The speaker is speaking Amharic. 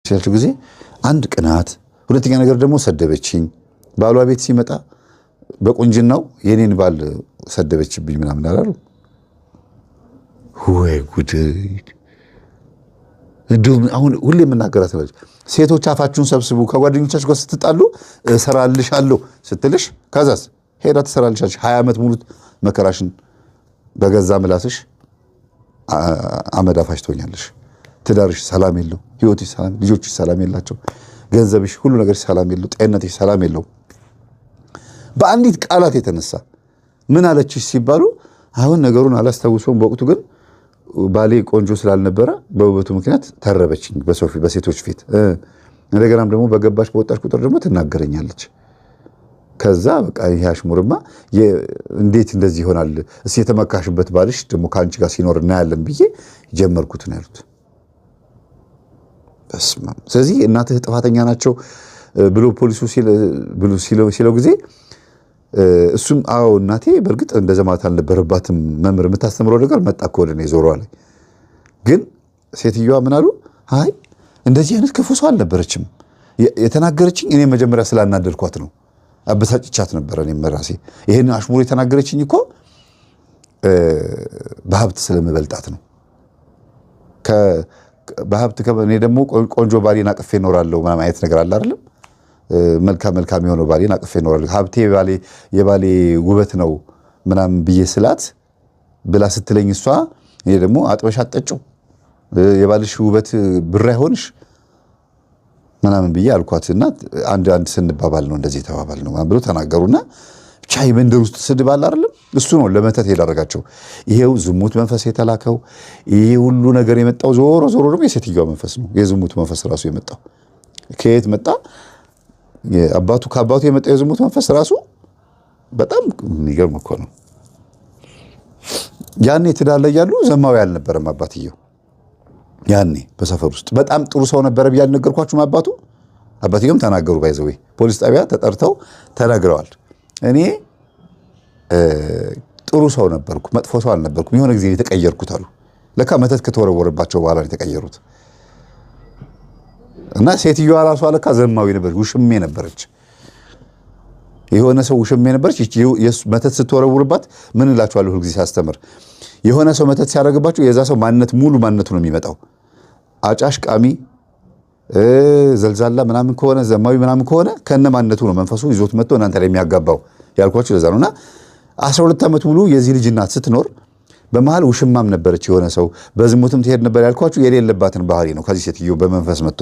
ሲልሽ ጊዜ አንድ ቅናት፣ ሁለተኛ ነገር ደግሞ ሰደበችኝ። ባሏ ቤት ሲመጣ በቁንጅናው የኔን ባል ሰደበችብኝ ምናምን አላሉ። ወይ ጉድ! እንደውም አሁን ሁሌ የምናገራት ነው፣ ሴቶች አፋችሁን ሰብስቡ። ከጓደኞቻችሁ ጋር ስትጣሉ እሰራልሻለሁ ስትልሽ ከዛስ ሄዳ ትሰራልሻለሽ። 20 ዓመት ሙሉ መከራሽን በገዛ ምላስሽ አመዳፋሽ ትሆኛለሽ። ትዳርሽ ሰላም የለው፣ ህይወትሽ ሰላም፣ ልጆችሽ ሰላም የላቸው፣ ገንዘብሽ ሁሉ ነገር ሰላም የለው፣ ጤንነትሽ ሰላም የለው። በአንዲት ቃላት የተነሳ ምን አለችሽ ሲባሉ አሁን ነገሩን አላስታውሰውም። በወቅቱ ግን ባሌ ቆንጆ ስላልነበረ በውበቱ ምክንያት ተረበችኝ በሴቶች ፊት። እንደገናም ደግሞ በገባሽ በወጣሽ ቁጥር ደግሞ ትናገረኛለች። ከዛ በቃ ይሄ አሽሙርማ እንዴት እንደዚህ ይሆናል? እስኪ የተመካሽበት ባልሽ ደግሞ ከአንቺ ጋር ሲኖር እናያለን ብዬ ጀመርኩት ነው ያሉት። በስመ አብ። ስለዚህ እናትህ ጥፋተኛ ናቸው ብሎ ፖሊሱ ሲለው ጊዜ እሱም አዎ እናቴ በእርግጥ እንደዛ ማለት አልነበረባትም፣ መምህር የምታስተምረው ነገር መጣ እኮ ወደ እኔ ዞሮ አለ። ግን ሴትዮዋ ምን አሉ? አይ እንደዚህ አይነት ክፉ ሰው አልነበረችም፣ የተናገረችኝ እኔ መጀመሪያ ስላናደድኳት ነው፣ አበሳጭቻት ነበረ። እኔም ራሴ ይሄን አሽሙር የተናገረችኝ እኮ በሀብት ስለምበልጣት ነው። በሀብት እኔ ደግሞ ቆንጆ ባሌን አቅፌ እኖራለሁ ምናምን አይነት ነገር አለ አይደለም? መልካም የሆነው ባሌን አቅፌ እኖራለሁ፣ ሀብቴ የባሌ ውበት ነው ምናምን ብዬ ስላት ብላ ስትለኝ እሷ እኔ ደግሞ አጥበሽ አጠጪው የባልሽ ውበት ብር አይሆንሽ ምናምን ብዬ አልኳትና አንድ ስንባባል ነው እንደዚህ ተባባል ነው ብሎ ተናገሩና ብቻ የመንደር ውስጥ ስድብ አለ አይደለም? እሱ ነው ለመተት የዳረጋቸው። ይሄው ዝሙት መንፈስ የተላከው ይሄ ሁሉ ነገር የመጣው ዞሮ ደግሞ የሴትዮዋ መንፈስ ነው። የዝሙት መንፈስ ራሱ የመጣው ከየት መጣ? ከአባቱ የመጣው የዝሙት መንፈስ ራሱ በጣም የሚገርም እኮ ነው። ያኔ ትዳር ላይ ያሉ ዘማዊ አልነበረም አባትየው። ያኔ በሰፈር ውስጥ በጣም ጥሩ ሰው ነበረ ብዬ አልነገርኳችሁም? አባትየውም ተናገሩ። ባይዘዌ ፖሊስ ጣቢያ ተጠርተው ተናግረዋል። እኔ ጥሩ ሰው ነበርኩ፣ መጥፎ ሰው አልነበርኩም፣ የሆነ ጊዜ የተቀየርኩት አሉ። ለካ መተት ከተወረወረባቸው በኋላ ነው የተቀየሩት። እና ሴትዮዋ ራሷ ለካ ዘማዊ ነበረች፣ ውሽሜ ነበረች። የሆነ ሰው ውሽሜ ነበረች። መተት ስትወረውርባት ምን እላችኋለሁ ሁልጊዜ ሳስተምር፣ የሆነ ሰው መተት ሲያደርግባቸው የዛ ሰው ሙሉ ማንነቱ ነው የሚመጣው። አጫሽ፣ ቃሚ፣ ዘልዛላ ምናምን ከሆነ ዘማዊ ምናምን ከሆነ ከነ ማንነቱ ነው መንፈሱ ይዞት መጥቶ እናንተ ላይ የሚያጋባው ያልኳችሁ ለዛ ነውና 12 ዓመት ሙሉ የዚህ ልጅ እናት ስትኖር በመሃል ውሽማም ነበረች። የሆነ ሰው በዝሙትም ትሄድ ነበር ያልኳችሁ የሌለባትን ባህሪ ነው ከዚህ ሴትዮ በመንፈስ መጥቶ